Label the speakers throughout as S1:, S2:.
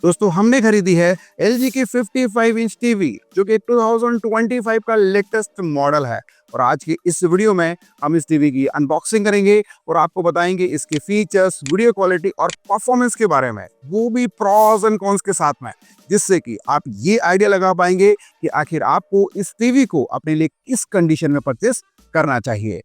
S1: दोस्तों हमने खरीदी है LG की 55 इंच टीवी जो कि 2025 का लेटेस्ट मॉडल है। और आज की इस वीडियो में हम इस टीवी की अनबॉक्सिंग करेंगे और आपको बताएंगे इसके फीचर्स, वीडियो क्वालिटी और परफॉर्मेंस के बारे में, वो भी प्रॉस एंड कॉन्स के साथ में, जिससे कि आप ये आइडिया लगा पाएंगे कि आखिर आपको इस टीवी को अपने लिए किस कंडीशन में परचेस करना चाहिए।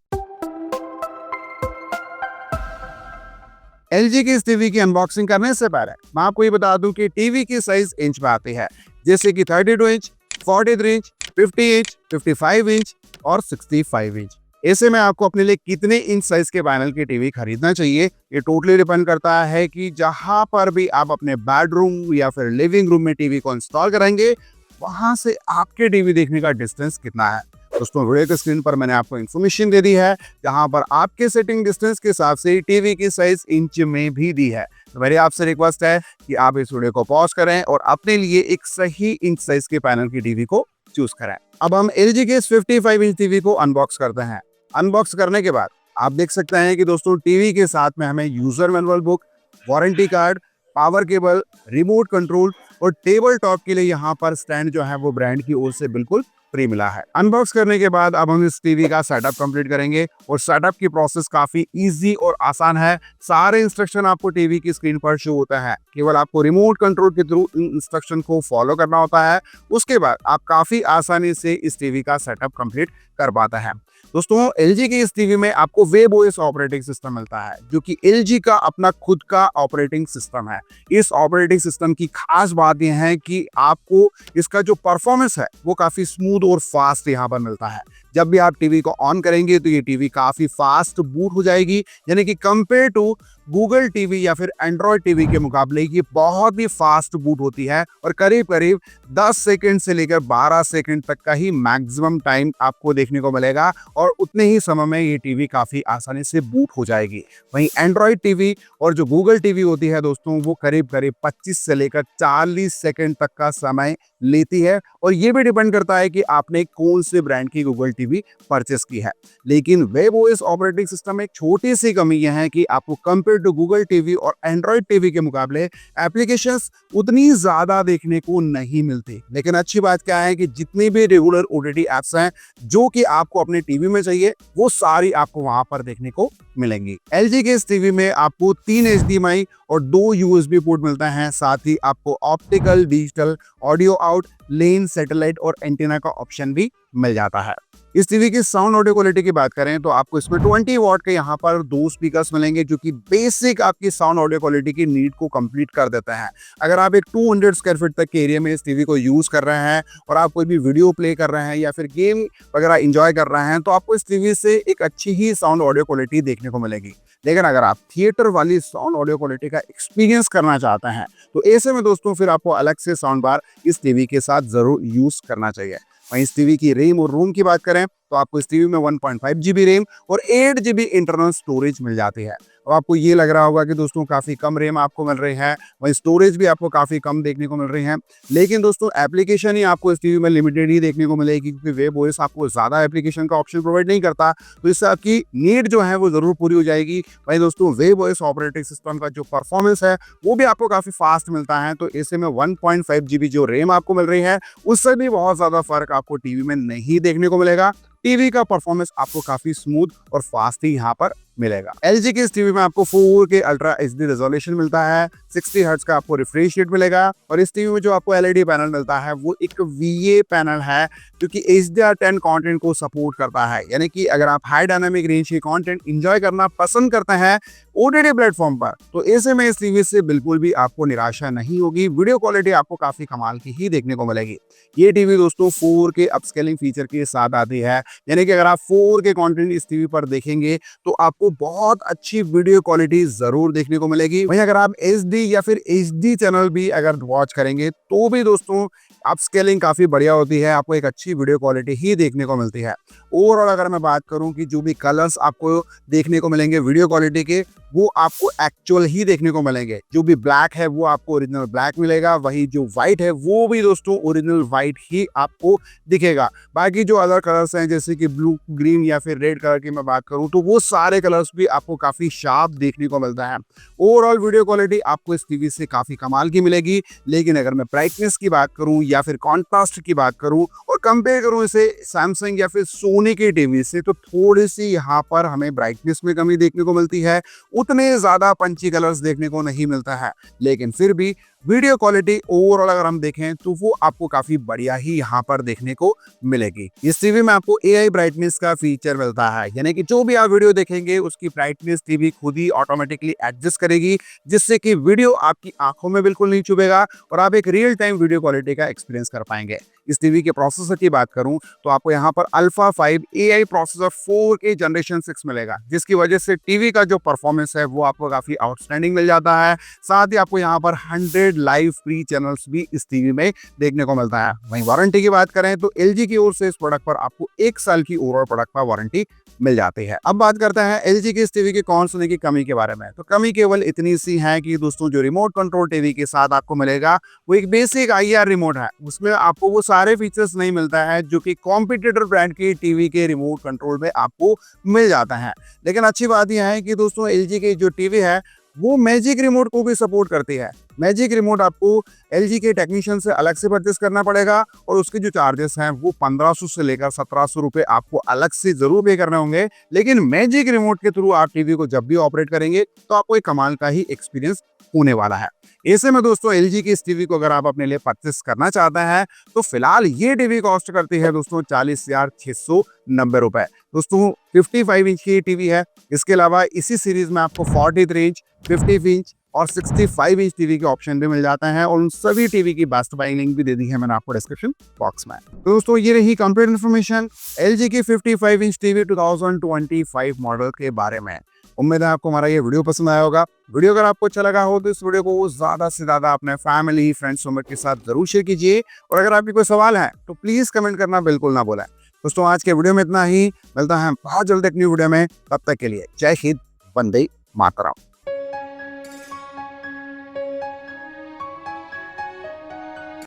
S1: LG की इस टीवी की अनबॉक्सिंग करने से पहले मैं आपको ये बता दूं कि टीवी की साइज इंच में आती है, जैसे कि 32 इंच, 43 इंच, 50 इंच, 55 इंच और 65 इंच। ऐसे में आपको अपने लिए कितने इंच साइज के पैनल की टीवी खरीदना चाहिए, ये टोटली डिपेंड करता है कि जहां पर भी आप अपने बेडरूम या फिर लिविंग रूम में टीवी को इंस्टॉल करेंगे, वहां से आपके टीवी देखने का डिस्टेंस कितना है। दोस्तों वीडियो के स्क्रीन पर मैंने आपको इन्फॉर्मेशन दे दी है, जहां पर आपके सेटिंग डिस्टेंस के हिसाब से टीवी की साइज इंच में भी दी है। तो मेरी आपसे रिक्वेस्ट है कि आप इस वीडियो को पॉज करें और अपने लिए एक सही इंच साइज के पैनल की टीवी को चूज करें। अब हम LG के इस 55 इंच टीवी को अनबॉक्स करते हैं। अनबॉक्स करने के बाद आप देख सकते हैं कि दोस्तों टीवी के साथ में हमें user manual book, warranty card, power cable, remote control और टेबल टॉप के लिए यहाँ पर स्टैंड जो है वो ब्रांड की ओर से बिल्कुल फ्री मिला है। अनबॉक्स करने के बाद अब हम इस टीवी का सेटअप कंप्लीट करेंगे और सेटअप की प्रोसेस काफी इजी और आसान है। सारे इंस्ट्रक्शन आपको टीवी की स्क्रीन पर शो होता है, केवल आपको रिमोट कंट्रोल के थ्रू इंस्ट्रक्शन को फॉलो करना होता है। उसके बाद आप काफी आसानी से इस टीवी का सेटअप कंप्लीट कर पाते हैं। दोस्तों LG की इस टीवी में आपको वेब OS ऑपरेटिंग सिस्टम मिलता है, जो कि LG का अपना खुद का ऑपरेटिंग सिस्टम है। इस ऑपरेटिंग सिस्टम की खास बात यह है कि आपको इसका जो परफॉर्मेंस है वो काफी स्मूथ और फास्ट यहाँ पर मिलता है। जब भी आप टीवी को ऑन करेंगे तो ये टीवी काफी फास्ट बूट हो जाएगी, यानी कि कंपेयर टू गूगल टीवी या फिर एंड्रॉयड टीवी के मुकाबले ये बहुत ही फास्ट बूट होती है और करीब करीब 10 सेकंड से लेकर 12 सेकंड तक का ही मैक्सिमम टाइम आपको देखने को मिलेगा और उतने ही समय में ये टीवी काफी आसानी से बूट हो जाएगी। वहीं एंड्रॉयड टीवी और जो गूगल टीवी होती है दोस्तों, वो करीब करीब 25 से लेकर 40 सेकंड तक का समय लेती है और ये भी डिपेंड करता है कि आपने कौन से ब्रांड की गूगल टीवी परचेस की है। लेकिन वेब OS ऑपरेटिंग सिस्टम में एक छोटी सी कमी यह है कि आपको कंपेयर टू गूगल टीवी और एंड्रॉयड टीवी के मुकाबले एप्लीकेशंस उतनी ज्यादा देखने को नहीं मिलती। लेकिन अच्छी बात क्या है कि जितनी भी रेगुलर OTT एप्स हैं जो कि आपको अपने टीवी में चाहिए, वो सारी आपको वहां पर देखने को मिलेंगी। LG के इस टीवी में आपको 3 HDMI और 2 USB पोर्ट मिलता है। साथ ही आपको ऑप्टिकल, डिजिटल, ऑडियो आउट, लेन, सैटेलाइट और एंटीना का ऑप्शन भी मिल जाता है। इस टीवी की साउंड ऑडियो क्वालिटी की बात करें तो आपको इसमें 20 वॉट के यहाँ पर 2 स्पीकर्स मिलेंगे, जो कि बेसिक आपकी साउंड ऑडियो क्वालिटी की नीड को कंप्लीट कर देते हैं। अगर आप एक 200 स्क्वायर फीट तक के एरिया में इस टीवी को यूज कर रहे हैं और आप कोई भी वीडियो प्ले कर रहे हैं या फिर गेम वगैरह इंजॉय कर रहे हैं, तो आपको इस टीवी से एक अच्छी ही साउंड ऑडियो क्वालिटी देखने को मिलेगी। लेकिन अगर आप थिएटर वाली साउंड ऑडियो क्वालिटी का एक्सपीरियंस करना चाहते हैं, तो ऐसे में दोस्तों फिर आपको अलग से साउंड बार इस टीवी के साथ जरूर यूज करना चाहिए। वहीं इस टीवी की रैम और रोम की बात करें तो आपको इस टीवी में 1.5 GB रैम और 8 GB इंटरनल स्टोरेज मिल जाती है। अब आपको ये लग रहा होगा कि दोस्तों काफी कम रैम आपको मिल रही है, वहीं स्टोरेज भी आपको काफी कम देखने को मिल रही है। लेकिन दोस्तों एप्लीकेशन ही आपको इस टीवी में लिमिटेड ही देखने को मिलेगी, क्योंकि वेब OS आपको ज्यादा एप्लीकेशन का ऑप्शन प्रोवाइड नहीं करता, तो इससे आपकी नीड जो है वो जरूर पूरी हो जाएगी। वहीं दोस्तों वेब OS ऑपरेटिंग सिस्टम का जो परफॉर्मेंस है वो भी आपको काफी फास्ट मिलता है, तो ऐसे में 1.5 GB जो रैम आपको मिल रही है उससे भी बहुत ज्यादा फर्क आपको टीवी में नहीं देखने को मिलेगा। टीवी का परफॉर्मेंस आपको काफी स्मूथ और फास्ट ही यहाँ पर मिलेगा। LG के इस टीवी में आपको 4K अल्ट्रा HD रेजोल्यूशन मिलता है, 60 हर्ट्ज का आपको रिफ्रेश रेट मिलेगा और इस टीवी में जो आपको LED पैनल मिलता है वो एक VA पैनल है, जो कि HDR10 कंटेंट को सपोर्ट करता है। यानी कि अगर आप हाई डायनामिक रेंज के कंटेंट एंजॉय करना पसंद करते हैं OTT प्लेटफॉर्म पर, तो ऐसे में इस टीवी से बिल्कुल भी आपको निराशा नहीं होगी। वीडियो क्वालिटी आपको काफी कमाल की ही देखने को मिलेगी। ये टीवी दोस्तों 4K अपस्केलिंग फीचर के साथ आती है, यानी कि अगर आप 4K कंटेंट इस टीवी पर देखेंगे तो आपको बहुत अच्छी वीडियो क्वालिटी जरूर देखने को मिलेगी। वहीं अगर आप SD या फिर HD चैनल भी अगर वॉच करेंगे तो भी दोस्तों अपस्केलिंग काफी बढ़िया होती है, आपको एक अच्छी वीडियो क्वालिटी ही देखने को मिलती है। ओवरऑल अगर मैं बात करूं कि जो भी कलर्स आपको देखने को मिलेंगे वीडियो क्वालिटी के, वो आपको एक्चुअल ही देखने को मिलेंगे। जो भी ब्लैक है वो आपको ओरिजिनल ब्लैक मिलेगा, वही जो व्हाइट है वो भी दोस्तों ओरिजिनल व्हाइट ही आपको दिखेगा। बाकी जो अदर कलर्स हैं जैसे कि ब्लू, ग्रीन या फिर रेड कलर की मैं बात करूं तो वो सारे कलर्स भी आपको काफी शार्प देखने को मिलता है। ओवरऑल वीडियो क्वालिटी आपको इस टीवी से काफी कमाल की मिलेगी। लेकिन अगर मैं ब्राइटनेस की बात करूं या फिर कॉन्ट्रास्ट की बात करूं और कंपेयर करूं इसे सैमसंग या फिर सोनी के टीवी से, तो थोड़ी सी यहाँ पर हमें ब्राइटनेस में कमी देखने को मिलती है। उतने ज्यादा पंची कलर्स देखने को नहीं मिलता है, लेकिन फिर भी वीडियो क्वालिटी ओवरऑल अगर हम देखें तो वो आपको काफी बढ़िया ही यहाँ पर देखने को मिलेगी। इस टीवी में आपको AI ब्राइटनेस का फीचर मिलता है, यानी कि जो भी आप वीडियो देखेंगे उसकी ब्राइटनेस टीवी खुद ही ऑटोमेटिकली एडजस्ट करेगी, जिससे कि वीडियो आपकी आंखों में बिल्कुल नहीं चुभेगा और आप एक रियल टाइम वीडियो क्वालिटी का एक्सपीरियंस कर पाएंगे। इस टीवी के प्रोसेसर की बात करूं तो आपको यहाँ पर alpha 5 AI processor 4K generation 6 मिलेगा, जिसकी वजह से टीवी का जो परफॉर्मेंस है वो आपको काफी आउटस्टैंडिंग मिल जाता है। साथ ही आपको यहाँ पर 100 लाइव फ्री चैनल्स भी इस टीवी में देखने को मिलता है। वहीं वारंटी की बात करें तो LG की ओर से इस प्रोडक्ट पर आपको 1 साल की ओवरऑल प्रोडक्ट पर वारंटी मिल जाती है। अब बात करते हैं LG के इस टीवी के कौन सुने की कमी के बारे में। तो कमी केवल इतनी सी है कि दोस्तों जो रिमोट कंट्रोल टीवी के साथ आपको मिलेगा वो एक बेसिक IR रिमोट है। उसमें आपको वो सारे फीचर्स नहीं मिलता है जो कि कॉम्पिटिटर ब्रांड की टीवी के रिमोट कंट्रोल में आपको मिल जाता है। लेकिन अच्छी बात यह है कि दोस्तों LG की जो टीवी है वो मैजिक रिमोट को भी सपोर्ट करती है। मैजिक रिमोट आपको LG के टेक्नीशियन से अलग से परचेस करना पड़ेगा और उसके जो चार्जेस हैं वो 1500 से लेकर 1700 रुपए आपको अलग से जरूर पे करने होंगे। लेकिन मैजिक रिमोट के थ्रू आप टीवी को जब भी ऑपरेट करेंगे तो आपको एक कमाल का ही एक्सपीरियंस होने वाला है। ऐसे में दोस्तों LG की इस टीवी को अगर आप अपने लिए परचेस करना चाहते हैं तो फिलहाल ये टीवी कॉस्ट करती है दोस्तों 40,690 रुपए। दोस्तों 55 इंच की टीवी है। इसके अलावा इसी सीरीज में आपको 43 इंच, 50 इंच और 65 इंच टीवी के ऑप्शन भी मिल जाते हैं और उन सभी टीवी की बेस्ट बाइंग लिंक भी दे दी है मैंने आपको डिस्क्रिप्शन बॉक्स में। तो दोस्तों ये रही कंप्लीट इन्फॉर्मेशन LG की 55 इंच टीवी 2025 मॉडल के बारे में। उम्मीद है आपको हमारा ये वीडियो पसंद आया होगा। वीडियो अगर आपको अच्छा लगा हो तो इस वीडियो को ज्यादा से ज्यादा अपने फैमिली, फ्रेंड्स के साथ जरूर शेयर कीजिए और अगर आपके कोई सवाल है तो प्लीज कमेंट करना बिल्कुल ना भूलें। दोस्तों आज के वीडियो में इतना ही, मिलता है बहुत जल्द एक न्यू वीडियो में। तब तक के लिए जय हिंद, वंदे मातरम।